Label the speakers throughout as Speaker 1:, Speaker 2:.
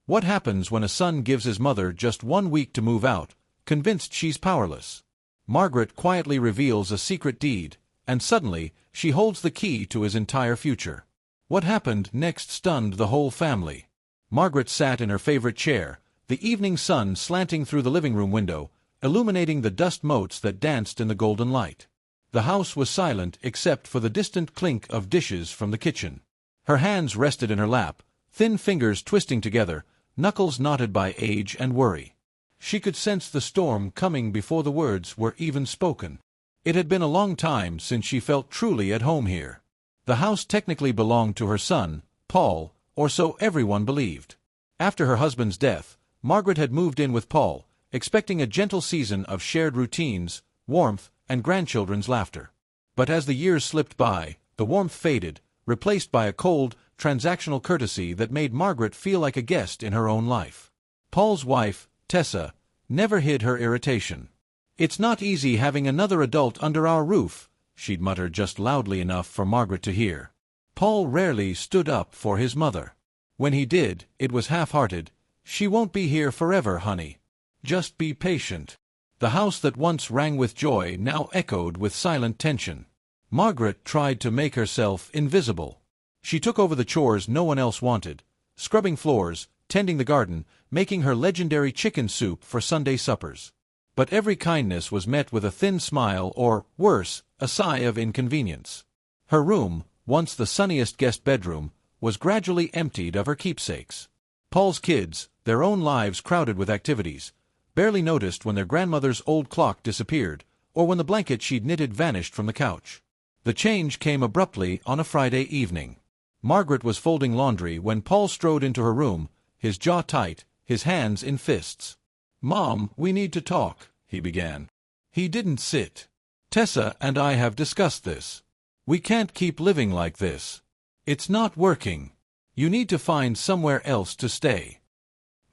Speaker 1: What happens when a son gives his mother just 1 week to move out, convinced she's powerless? Margaret quietly reveals a secret deed, and suddenly, she holds the key to his entire future. What happened next stunned the whole family. Margaret sat in her favorite chair, the evening sun slanting through the living room window, illuminating the dust motes that danced in the golden light. The house was silent except for the distant clink of dishes from the kitchen. Her hands rested in her lap, thin fingers twisting together, knuckles knotted by age and worry. She could sense the storm coming before the words were even spoken. It had been a long time since she felt truly at home here. The house technically belonged to her son, Paul, or so everyone believed. After her husband's death, Margaret had moved in with Paul, expecting a gentle season of shared routines, warmth, and grandchildren's laughter. But as the years slipped by, the warmth faded, replaced by a cold, transactional courtesy that made Margaret feel like a guest in her own life. Paul's wife, Tessa, never hid her irritation. "It's not easy having another adult under our roof," she'd mutter just loudly enough for Margaret to hear. Paul rarely stood up for his mother. When he did, it was half-hearted. "She won't be here forever, honey. Just be patient." The house that once rang with joy now echoed with silent tension. Margaret tried to make herself invisible. She took over the chores no one else wanted, scrubbing floors, tending the garden, making her legendary chicken soup for Sunday suppers. But every kindness was met with a thin smile or, worse, a sigh of inconvenience. Her room, once the sunniest guest bedroom, was gradually emptied of her keepsakes. Paul's kids, their own lives crowded with activities, barely noticed when their grandmother's old clock disappeared, or when the blanket she'd knitted vanished from the couch. The change came abruptly on a Friday evening. Margaret was folding laundry when Paul strode into her room, his jaw tight, his hands in fists. "Mom, we need to talk," he began. He didn't sit. "Tessa and I have discussed this. We can't keep living like this. It's not working. You need to find somewhere else to stay."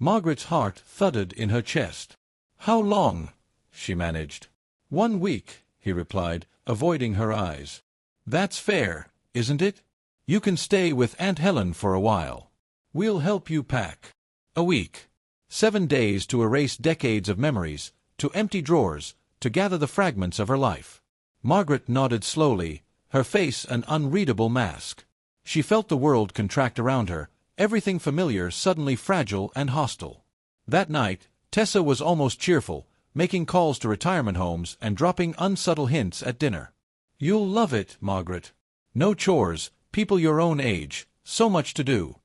Speaker 1: Margaret's heart thudded in her chest. "How long?" she managed. "1 week," he replied, avoiding her eyes. "That's fair, isn't it? You can stay with Aunt Helen for a while. We'll help you pack. A week. 7 days to erase decades of memories, to empty drawers, to gather the fragments of her life." Margaret nodded slowly, her face an unreadable mask. She felt the world contract around her, everything familiar suddenly fragile and hostile. That night, Tessa was almost cheerful, making calls to retirement homes and dropping unsubtle hints at dinner. "You'll love it, Margaret. No chores, people your own age, so much to do."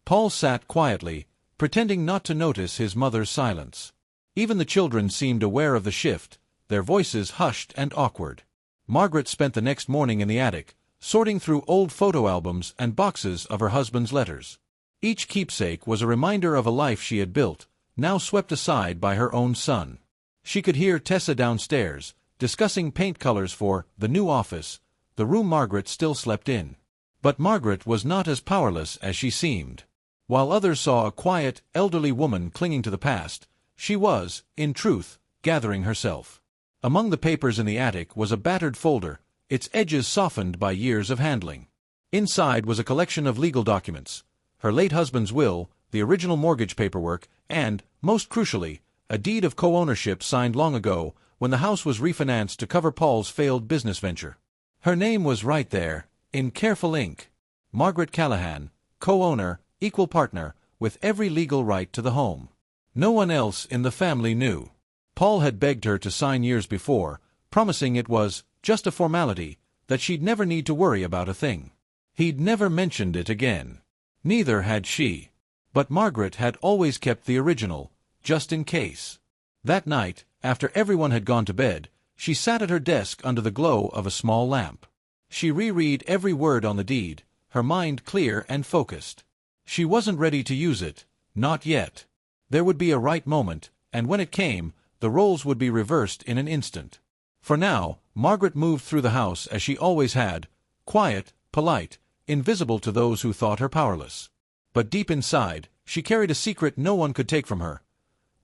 Speaker 1: Paul sat quietly, pretending not to notice his mother's silence. Even the children seemed aware of the shift, their voices hushed and awkward. Margaret spent the next morning in the attic, sorting through old photo albums and boxes of her husband's letters. Each keepsake was a reminder of a life she had built, now swept aside by her own son. She could hear Tessa downstairs, discussing paint colors for the new office, the room Margaret still slept in. But Margaret was not as powerless as she seemed. While others saw a quiet, elderly woman clinging to the past, she was, in truth, gathering herself. Among the papers in the attic was a battered folder, its edges softened by years of handling. Inside was a collection of legal documents, her late husband's will, the original mortgage paperwork, and, most crucially, a deed of co-ownership signed long ago when the house was refinanced to cover Paul's failed business venture. Her name was right there, in careful ink. Margaret Callahan, co-owner, equal partner, with every legal right to the home. No one else in the family knew. Paul had begged her to sign years before, promising it was just a formality, that she'd never need to worry about a thing. He'd never mentioned it again. Neither had she. But Margaret had always kept the original, just in case. That night, after everyone had gone to bed, she sat at her desk under the glow of a small lamp. She reread every word on the deed, her mind clear and focused. She wasn't ready to use it, not yet. There would be a right moment, and when it came, the roles would be reversed in an instant. For now, Margaret moved through the house as she always had, quiet, polite, invisible to those who thought her powerless. But deep inside, she carried a secret no one could take from her.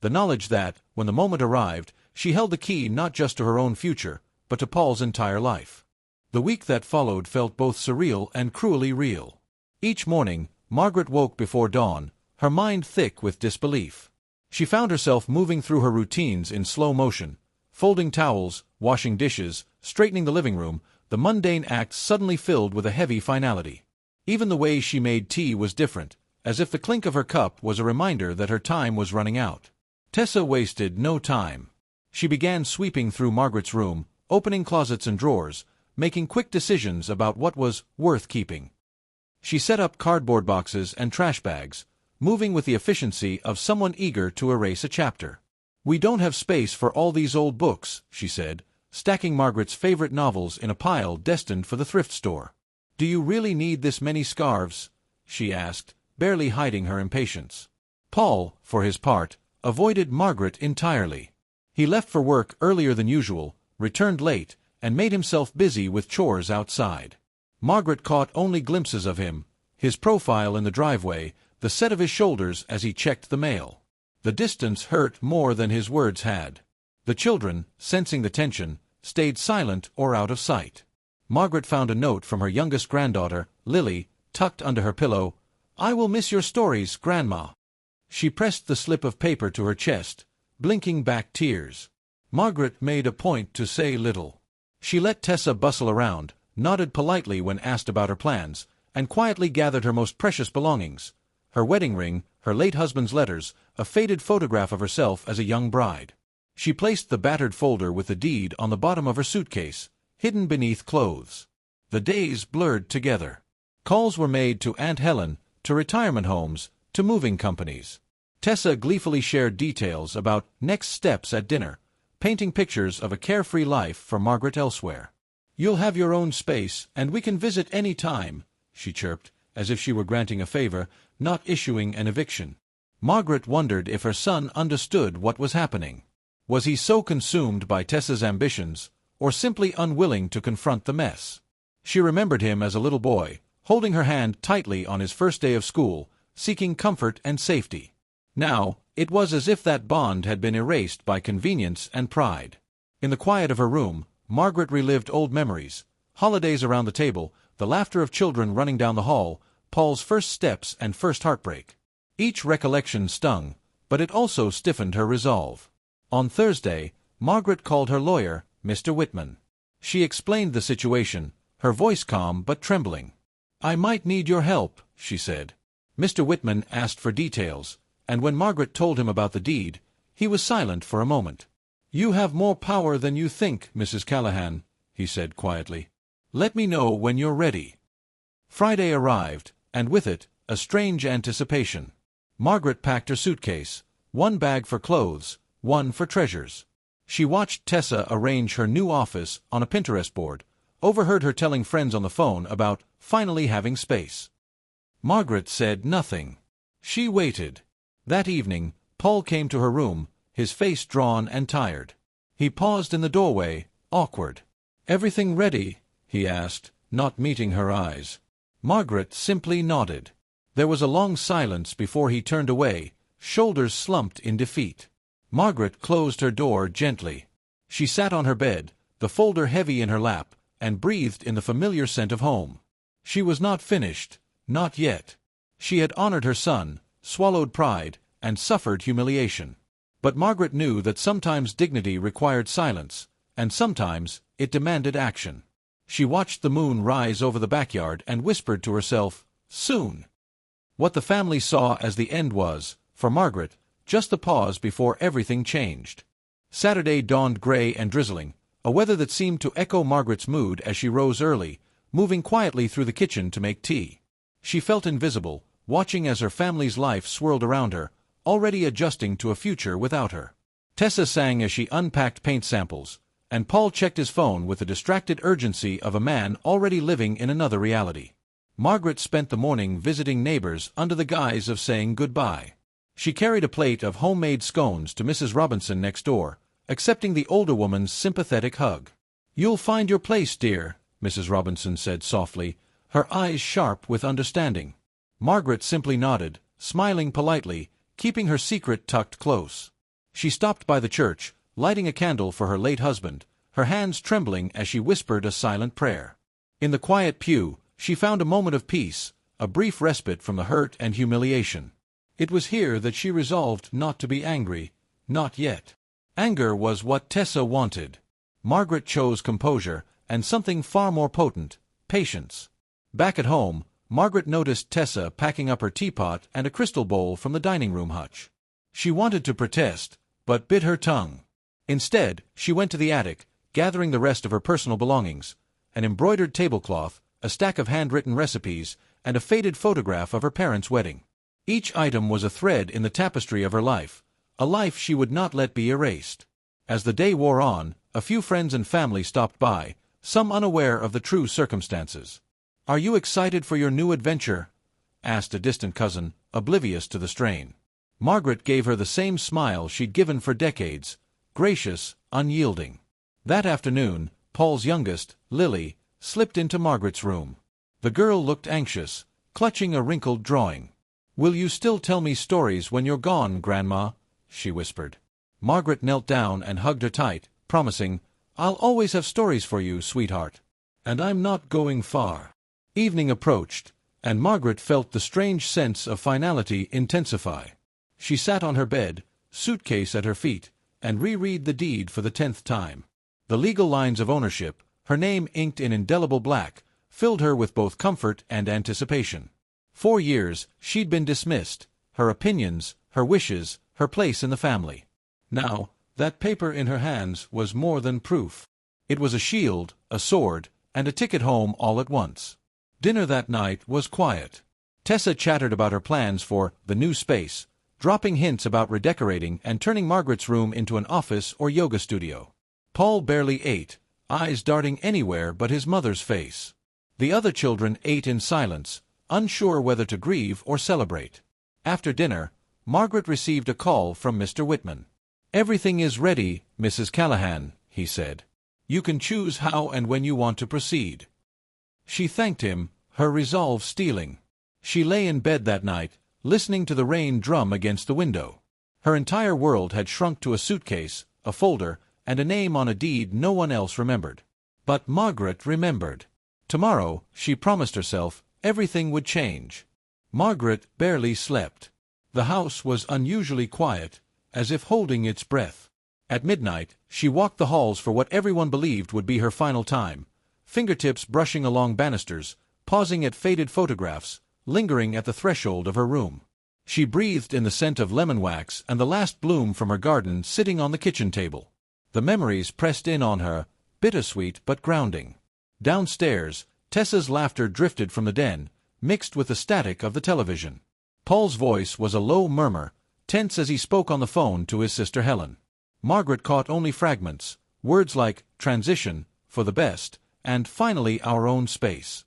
Speaker 1: The knowledge that, when the moment arrived, she held the key not just to her own future, but to Paul's entire life. The week that followed felt both surreal and cruelly real. Each morning, Margaret woke before dawn, her mind thick with disbelief. She found herself moving through her routines in slow motion, folding towels, washing dishes, straightening the living room, the mundane acts suddenly filled with a heavy finality. Even the way she made tea was different, as if the clink of her cup was a reminder that her time was running out. Tessa wasted no time. She began sweeping through Margaret's room, opening closets and drawers, making quick decisions about what was worth keeping. She set up cardboard boxes and trash bags, moving with the efficiency of someone eager to erase a chapter. "We don't have space for all these old books," she said, stacking Margaret's favorite novels in a pile destined for the thrift store. "Do you really need this many scarves?" she asked, barely hiding her impatience. Paul, for his part, avoided Margaret entirely. He left for work earlier than usual, returned late, and made himself busy with chores outside. Margaret caught only glimpses of him, his profile in the driveway, the set of his shoulders as he checked the mail. The distance hurt more than his words had. The children, sensing the tension, stayed silent or out of sight. Margaret found a note from her youngest granddaughter, Lily, tucked under her pillow. "I will miss your stories, Grandma." She pressed the slip of paper to her chest, blinking back tears. Margaret made a point to say little. She let Tessa bustle around, nodded politely when asked about her plans, and quietly gathered her most precious belongings: her wedding ring, her late husband's letters, a faded photograph of herself as a young bride. She placed the battered folder with the deed on the bottom of her suitcase, hidden beneath clothes. The days blurred together. Calls were made to Aunt Helen, to retirement homes, to moving companies. Tessa gleefully shared details about next steps at dinner, painting pictures of a carefree life for Margaret elsewhere. "You'll have your own space, and we can visit any time," she chirped, as if she were granting a favor, not issuing an eviction. Margaret wondered if her son understood what was happening. Was he so consumed by Tessa's ambitions, or simply unwilling to confront the mess? She remembered him as a little boy, holding her hand tightly on his first day of school, seeking comfort and safety. Now, it was as if that bond had been erased by convenience and pride. In the quiet of her room, Margaret relived old memories: holidays around the table, the laughter of children running down the hall, Paul's first steps and first heartbreak. Each recollection stung, but it also stiffened her resolve. On Thursday, Margaret called her lawyer, Mr. Whitman. She explained the situation, her voice calm but trembling. "I might need your help," she said. Mr. Whitman asked for details, and when Margaret told him about the deed, he was silent for a moment. "You have more power than you think, Mrs. Callahan," he said quietly. "Let me know when you're ready." Friday arrived, and with it, a strange anticipation. Margaret packed her suitcase, one bag for clothes, one for treasures. She watched Tessa arrange her new office on a Pinterest board, overheard her telling friends on the phone about finally having space. Margaret said nothing. She waited. That evening, Paul came to her room, his face drawn and tired. He paused in the doorway, awkward. "Everything ready?" he asked, not meeting her eyes. Margaret simply nodded. There was a long silence before he turned away, shoulders slumped in defeat. Margaret closed her door gently. She sat on her bed, the folder heavy in her lap, and breathed in the familiar scent of home. She was not finished, not yet. She had honored her son, swallowed pride, and suffered humiliation. But Margaret knew that sometimes dignity required silence, and sometimes it demanded action. She watched the moon rise over the backyard and whispered to herself, "Soon." What the family saw as the end was, for Margaret, just the pause before everything changed. Saturday dawned gray and drizzling, a weather that seemed to echo Margaret's mood as she rose early, moving quietly through the kitchen to make tea. She felt invisible, watching as her family's life swirled around her, already adjusting to a future without her. Tessa sang as she unpacked paint samples, and Paul checked his phone with the distracted urgency of a man already living in another reality. Margaret spent the morning visiting neighbors under the guise of saying goodbye. She carried a plate of homemade scones to Mrs. Robinson next door, accepting the older woman's sympathetic hug. "You'll find your place, dear," Mrs. Robinson said softly, her eyes sharp with understanding. Margaret simply nodded, smiling politely, keeping her secret tucked close. She stopped by the church, lighting a candle for her late husband, her hands trembling as she whispered a silent prayer. In the quiet pew, she found a moment of peace, a brief respite from the hurt and humiliation. It was here that she resolved not to be angry, not yet. Anger was what Tessa wanted. Margaret chose composure, and something far more potent, patience. Back at home, Margaret noticed Tessa packing up her teapot and a crystal bowl from the dining-room hutch. She wanted to protest, but bit her tongue. Instead, she went to the attic, gathering the rest of her personal belongings, an embroidered tablecloth, a stack of handwritten recipes, and a faded photograph of her parents' wedding. Each item was a thread in the tapestry of her life, a life she would not let be erased. As the day wore on, a few friends and family stopped by, some unaware of the true circumstances. "Are you excited for your new adventure?" asked a distant cousin, oblivious to the strain. Margaret gave her the same smile she'd given for decades, gracious, unyielding. That afternoon, Paul's youngest, Lily, slipped into Margaret's room. The girl looked anxious, clutching a wrinkled drawing. "Will you still tell me stories when you're gone, Grandma?" she whispered. Margaret knelt down and hugged her tight, promising, "I'll always have stories for you, sweetheart. And I'm not going far." Evening approached, and Margaret felt the strange sense of finality intensify. She sat on her bed, suitcase at her feet, and reread the deed for the 10th time. The legal lines of ownership, her name inked in indelible black, filled her with both comfort and anticipation. 4 years, she'd been dismissed, her opinions, her wishes, her place in the family. Now, that paper in her hands was more than proof. It was a shield, a sword, and a ticket home all at once. Dinner that night was quiet. Tessa chattered about her plans for the new space, dropping hints about redecorating and turning Margaret's room into an office or yoga studio. Paul barely ate, eyes darting anywhere but his mother's face. The other children ate in silence, unsure whether to grieve or celebrate. After dinner, Margaret received a call from Mr. Whitman. "Everything is ready, Mrs. Callahan," he said. "You can choose how and when you want to proceed." She thanked him, her resolve steeling. She lay in bed that night, listening to the rain drum against the window. Her entire world had shrunk to a suitcase, a folder, and a name on a deed no one else remembered. But Margaret remembered. Tomorrow, she promised herself, everything would change. Margaret barely slept. The house was unusually quiet, as if holding its breath. At midnight, she walked the halls for what everyone believed would be her final time, fingertips brushing along banisters, pausing at faded photographs, lingering at the threshold of her room. She breathed in the scent of lemon wax and the last bloom from her garden sitting on the kitchen table. The memories pressed in on her, bittersweet but grounding. Downstairs, Tessa's laughter drifted from the den, mixed with the static of the television. Paul's voice was a low murmur, tense as he spoke on the phone to his sister Helen. Margaret caught only fragments, words like transition, for the best, and finally our own space.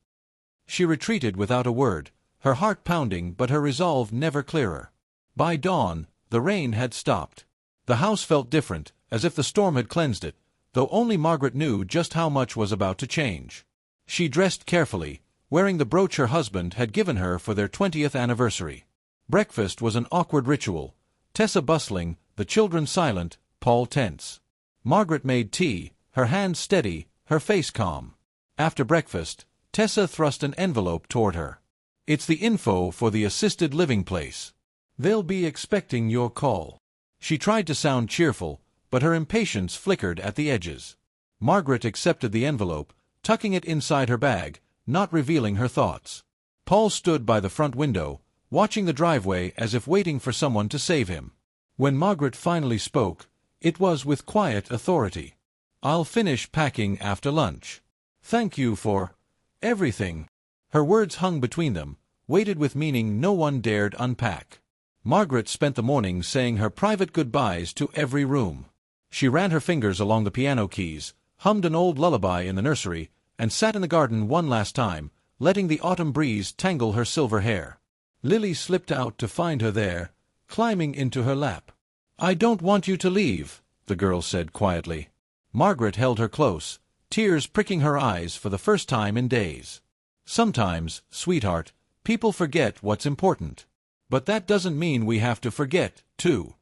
Speaker 1: She retreated without a word, her heart pounding but her resolve never clearer. By dawn, the rain had stopped. The house felt different, as if the storm had cleansed it, though only Margaret knew just how much was about to change. She dressed carefully, wearing the brooch her husband had given her for their 20th anniversary. Breakfast was an awkward ritual, Tessa bustling, the children silent, Paul tense. Margaret made tea, her hands steady, her face calm. After breakfast, Tessa thrust an envelope toward her. "It's the info for the assisted living place. They'll be expecting your call." She tried to sound cheerful, but her impatience flickered at the edges. Margaret accepted the envelope, tucking it inside her bag, not revealing her thoughts. Paul stood by the front window, watching the driveway as if waiting for someone to save him. When Margaret finally spoke, it was with quiet authority. "I'll finish packing after lunch. Thank you for everything." Her words hung between them, weighted with meaning no one dared unpack. Margaret spent the morning saying her private goodbyes to every room. She ran her fingers along the piano keys, hummed an old lullaby in the nursery, and sat in the garden one last time, letting the autumn breeze tangle her silver hair. Lily slipped out to find her there, climbing into her lap. "I don't want you to leave," the girl said quietly. Margaret held her close, tears pricking her eyes for the first time in days. "Sometimes, sweetheart, people forget what's important. But that doesn't mean we have to forget, too."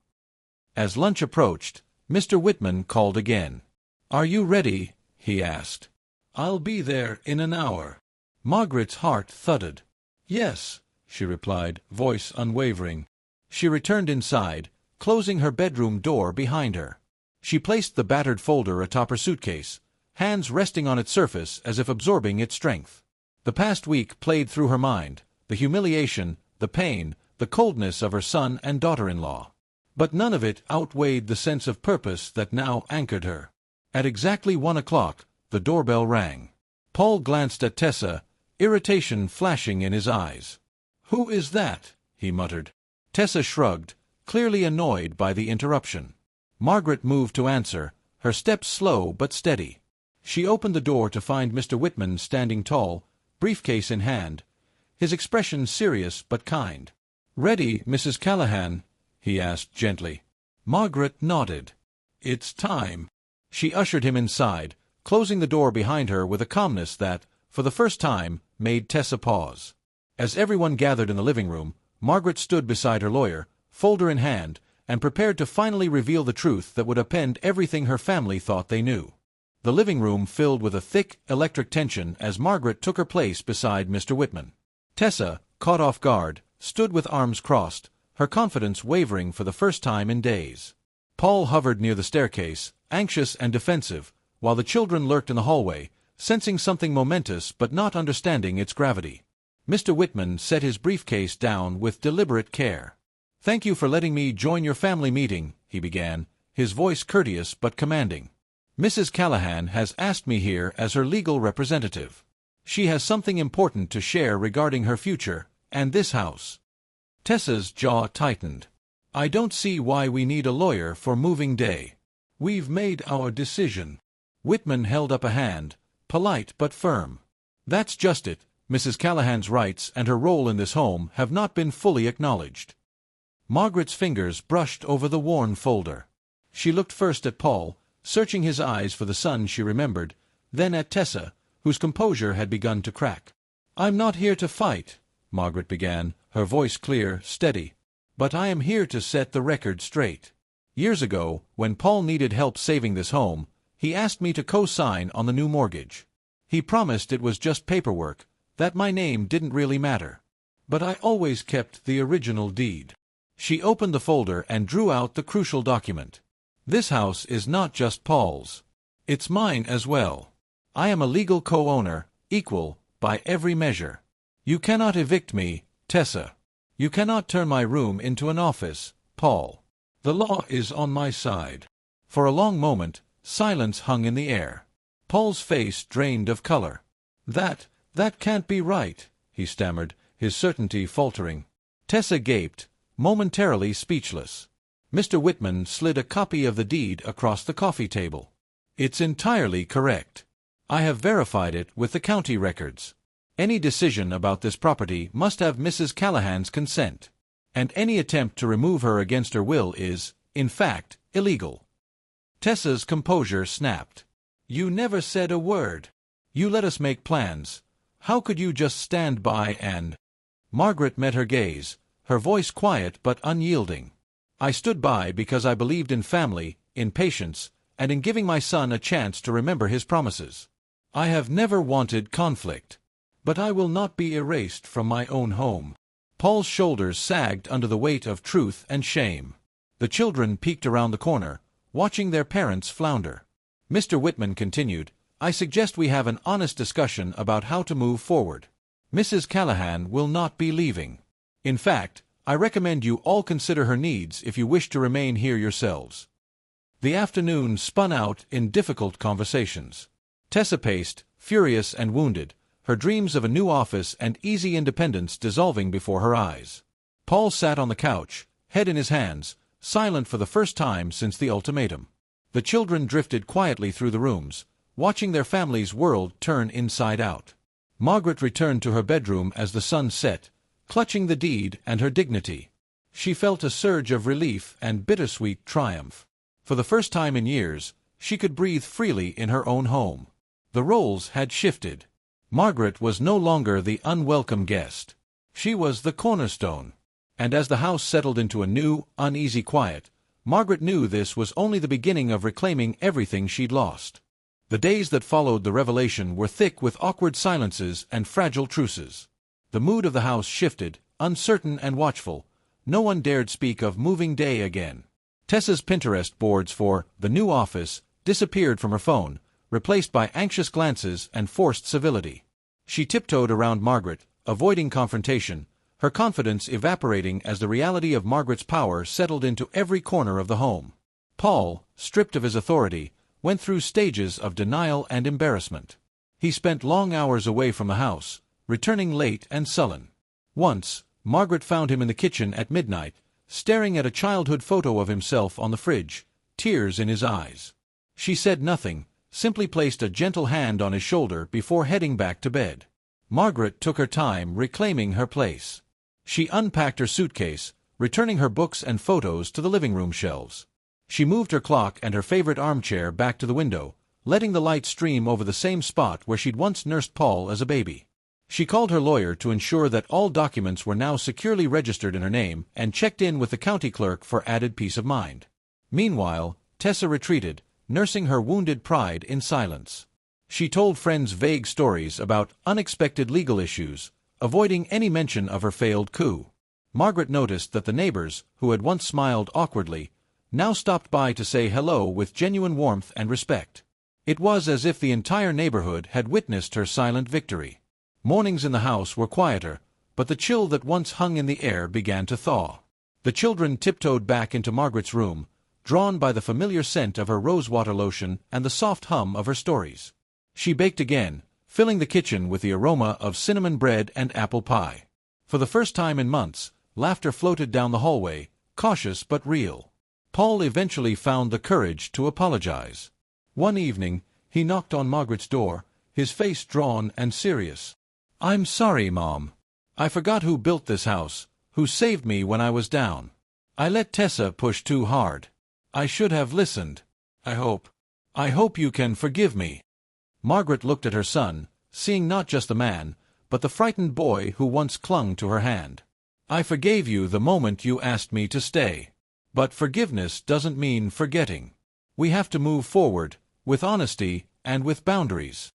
Speaker 1: As lunch approached, Mr. Whitman called again. "Are you ready?" he asked. "I'll be there in an hour." Margaret's heart thudded. "Yes," she replied, voice unwavering. She returned inside, closing her bedroom door behind her. She placed the battered folder atop her suitcase, hands resting on its surface as if absorbing its strength. The past week played through her mind, the humiliation, the pain, the coldness of her son and daughter-in-law. But none of it outweighed the sense of purpose that now anchored her. At exactly 1 o'clock, the doorbell rang. Paul glanced at Tessa, irritation flashing in his eyes. "Who is that?" he muttered. Tessa shrugged, clearly annoyed by the interruption. Margaret moved to answer, her steps slow but steady. She opened the door to find Mr. Whitman standing tall, briefcase in hand, his expression serious but kind. "Ready, Mrs. Callahan?" he asked gently. Margaret nodded. "It's time." She ushered him inside, closing the door behind her with a calmness that, for the first time, made Tessa pause. As everyone gathered in the living room, Margaret stood beside her lawyer, folder in hand, and prepared to finally reveal the truth that would upend everything her family thought they knew. The living room filled with a thick, electric tension as Margaret took her place beside Mr. Whitman. Tessa, caught off guard, stood with arms crossed, her confidence wavering for the first time in days. Paul hovered near the staircase, anxious and defensive, while the children lurked in the hallway, sensing something momentous but not understanding its gravity. Mr. Whitman set his briefcase down with deliberate care. "Thank you for letting me join your family meeting," he began, his voice courteous but commanding. "Mrs. Callahan has asked me here as her legal representative. She has something important to share regarding her future, and this house." Tessa's jaw tightened. "I don't see why we need a lawyer for moving day. We've made our decision." Whitman held up a hand, polite but firm. "That's just it. Mrs. Callahan's rights and her role in this home have not been fully acknowledged." Margaret's fingers brushed over the worn folder. She looked first at Paul, searching his eyes for the son she remembered, then at Tessa, whose composure had begun to crack. "I'm not here to fight," Margaret began, her voice clear, steady. "But I am here to set the record straight. Years ago, when Paul needed help saving this home, he asked me to co-sign on the new mortgage. He promised it was just paperwork, that my name didn't really matter. But I always kept the original deed." She opened the folder and drew out the crucial document. "This house is not just Paul's. It's mine as well. I am a legal co-owner, equal, by every measure. You cannot evict me, Tessa. You cannot turn my room into an office, Paul. The law is on my side." For a long moment, silence hung in the air. Paul's face drained of color. That can't be right," he stammered, his certainty faltering. Tessa gaped, momentarily speechless. Mr. Whitman slid a copy of the deed across the coffee table. "It's entirely correct. I have verified it with the county records. Any decision about this property must have Mrs. Callahan's consent, and any attempt to remove her against her will is, in fact, illegal." Tessa's composure snapped. "You never said a word. You let us make plans. How could you just stand by and—" Margaret met her gaze, her voice quiet but unyielding. "I stood by because I believed in family, in patience, and in giving my son a chance to remember his promises. I have never wanted conflict. But I will not be erased from my own home." Paul's shoulders sagged under the weight of truth and shame. The children peeked around the corner, watching their parents flounder. Mr. Whitman continued, "I suggest we have an honest discussion about how to move forward. Mrs. Callahan will not be leaving. In fact, I recommend you all consider her needs if you wish to remain here yourselves." The afternoon spun out in difficult conversations. Tessa paced, furious and wounded, her dreams of a new office and easy independence dissolving before her eyes. Paul sat on the couch, head in his hands, silent for the first time since the ultimatum. The children drifted quietly through the rooms, watching their family's world turn inside out. Margaret returned to her bedroom as the sun set, clutching the deed and her dignity. She felt a surge of relief and bittersweet triumph. For the first time in years, she could breathe freely in her own home. The roles had shifted. Margaret was no longer the unwelcome guest. She was the cornerstone. And as the house settled into a new, uneasy quiet, Margaret knew this was only the beginning of reclaiming everything she'd lost. The days that followed the revelation were thick with awkward silences and fragile truces. The mood of the house shifted, uncertain and watchful, No one dared speak of moving day again. Tessa's Pinterest boards for the new office disappeared from her phone, replaced by anxious glances and forced civility. She tiptoed around Margaret, avoiding confrontation, her confidence evaporating as the reality of Margaret's power settled into every corner of the home. Paul, stripped of his authority, went through stages of denial and embarrassment. He spent long hours away from the house, returning late and sullen. Once, Margaret found him in the kitchen at midnight, staring at a childhood photo of himself on the fridge, tears in his eyes. She said nothing, simply placed a gentle hand on his shoulder before heading back to bed. Margaret took her time reclaiming her place. She unpacked her suitcase, returning her books and photos to the living room shelves. She moved her clock and her favorite armchair back to the window, letting the light stream over the same spot where she'd once nursed Paul as a baby. She called her lawyer to ensure that all documents were now securely registered in her name and checked in with the county clerk for added peace of mind. Meanwhile, Tessa retreated, nursing her wounded pride in silence. She told friends vague stories about unexpected legal issues, avoiding any mention of her failed coup. Margaret noticed that the neighbors, who had once smiled awkwardly, now stopped by to say hello with genuine warmth and respect. It was as if the entire neighborhood had witnessed her silent victory. Mornings in the house were quieter, but the chill that once hung in the air began to thaw. The children tiptoed back into Margaret's room, drawn by the familiar scent of her rosewater lotion and the soft hum of her stories. She baked again, filling the kitchen with the aroma of cinnamon bread and apple pie. For the first time in months, laughter floated down the hallway, cautious but real. Paul eventually found the courage to apologize. One evening, he knocked on Margaret's door, his face drawn and serious. "I'm sorry, Mom. I forgot who built this house, who saved me when I was down. I let Tessa push too hard. I should have listened. I hope you can forgive me." Margaret looked at her son, seeing not just the man, but the frightened boy who once clung to her hand. "I forgave you the moment you asked me to stay. But forgiveness doesn't mean forgetting. We have to move forward, with honesty and with boundaries."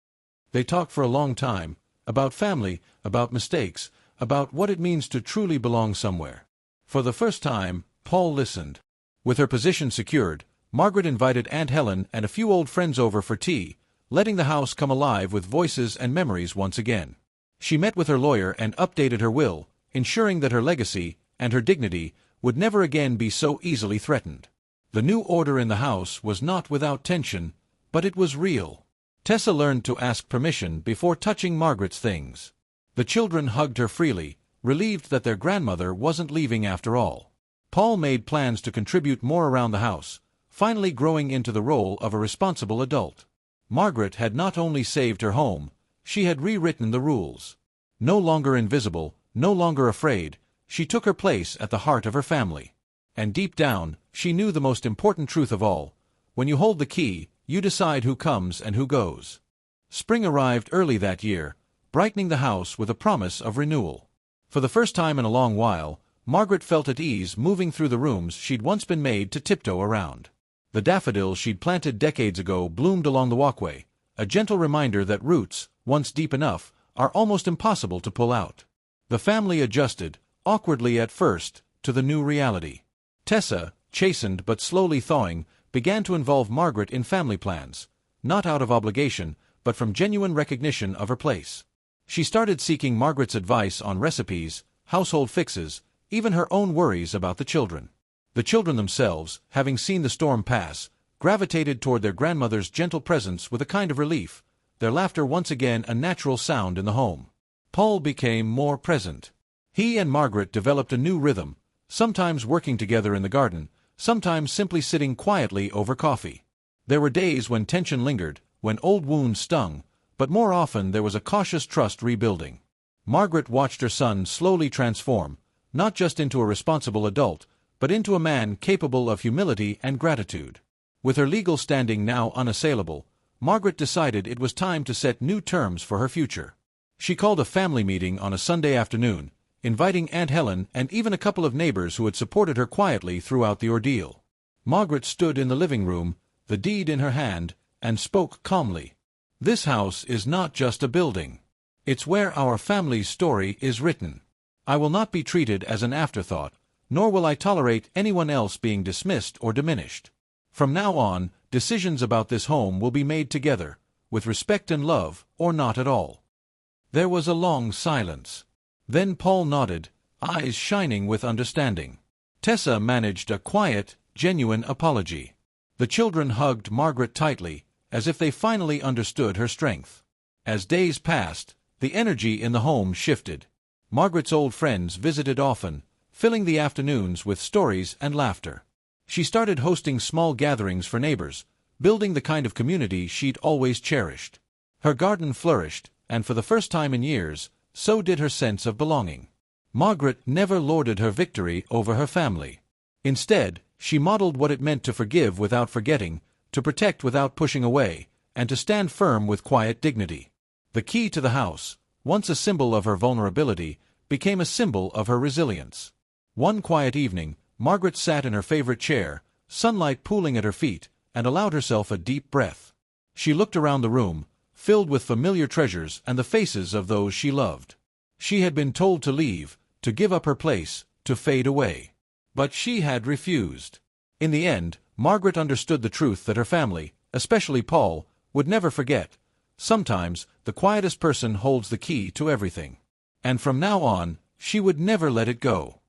Speaker 1: They talked for a long time, about family, about mistakes, about what it means to truly belong somewhere. For the first time, Paul listened. With her position secured, Margaret invited Aunt Helen and a few old friends over for tea, letting the house come alive with voices and memories once again. She met with her lawyer and updated her will, ensuring that her legacy and her dignity would never again be so easily threatened. The new order in the house was not without tension, but it was real. Tessa learned to ask permission before touching Margaret's things. The children hugged her freely, relieved that their grandmother wasn't leaving after all. Paul made plans to contribute more around the house, finally growing into the role of a responsible adult. Margaret had not only saved her home, she had rewritten the rules. No longer invisible, no longer afraid, she took her place at the heart of her family. And deep down, she knew the most important truth of all: when you hold the key, you decide who comes and who goes. Spring arrived early that year, brightening the house with a promise of renewal. For the first time in a long while, Margaret felt at ease moving through the rooms she'd once been made to tiptoe around. The daffodils she'd planted decades ago bloomed along the walkway, a gentle reminder that roots, once deep enough, are almost impossible to pull out. The family adjusted, awkwardly at first, to the new reality. Tessa, chastened but slowly thawing, began to involve Margaret in family plans, not out of obligation, but from genuine recognition of her place. She started seeking Margaret's advice on recipes, household fixes, even her own worries about the children. The children themselves, having seen the storm pass, gravitated toward their grandmother's gentle presence with a kind of relief, their laughter once again a natural sound in the home. Paul became more present. He and Margaret developed a new rhythm, sometimes working together in the garden, sometimes simply sitting quietly over coffee. There were days when tension lingered, when old wounds stung, but more often there was a cautious trust rebuilding. Margaret watched her son slowly transform, not just into a responsible adult, but into a man capable of humility and gratitude. With her legal standing now unassailable, Margaret decided it was time to set new terms for her future. She called a family meeting on a Sunday afternoon, inviting Aunt Helen and even a couple of neighbors who had supported her quietly throughout the ordeal. Margaret stood in the living room, the deed in her hand, and spoke calmly. "This house is not just a building. It's where our family's story is written. I will not be treated as an afterthought, nor will I tolerate anyone else being dismissed or diminished. From now on, decisions about this home will be made together, with respect and love, or not at all." There was a long silence. Then Paul nodded, eyes shining with understanding. Tessa managed a quiet, genuine apology. The children hugged Margaret tightly, as if they finally understood her strength. As days passed, the energy in the home shifted. Margaret's old friends visited often, filling the afternoons with stories and laughter. She started hosting small gatherings for neighbors, building the kind of community she'd always cherished. Her garden flourished, and for the first time in years, so did her sense of belonging. Margaret never lorded her victory over her family. Instead, she modeled what it meant to forgive without forgetting, to protect without pushing away, and to stand firm with quiet dignity. The key to the house, once a symbol of her vulnerability, became a symbol of her resilience. One quiet evening, Margaret sat in her favorite chair, sunlight pooling at her feet, and allowed herself a deep breath. She looked around the room, filled with familiar treasures and the faces of those she loved. She had been told to leave, to give up her place, to fade away. But she had refused. In the end, Margaret understood the truth that her family, especially Paul, would never forget. Sometimes, the quietest person holds the key to everything. And from now on, she would never let it go.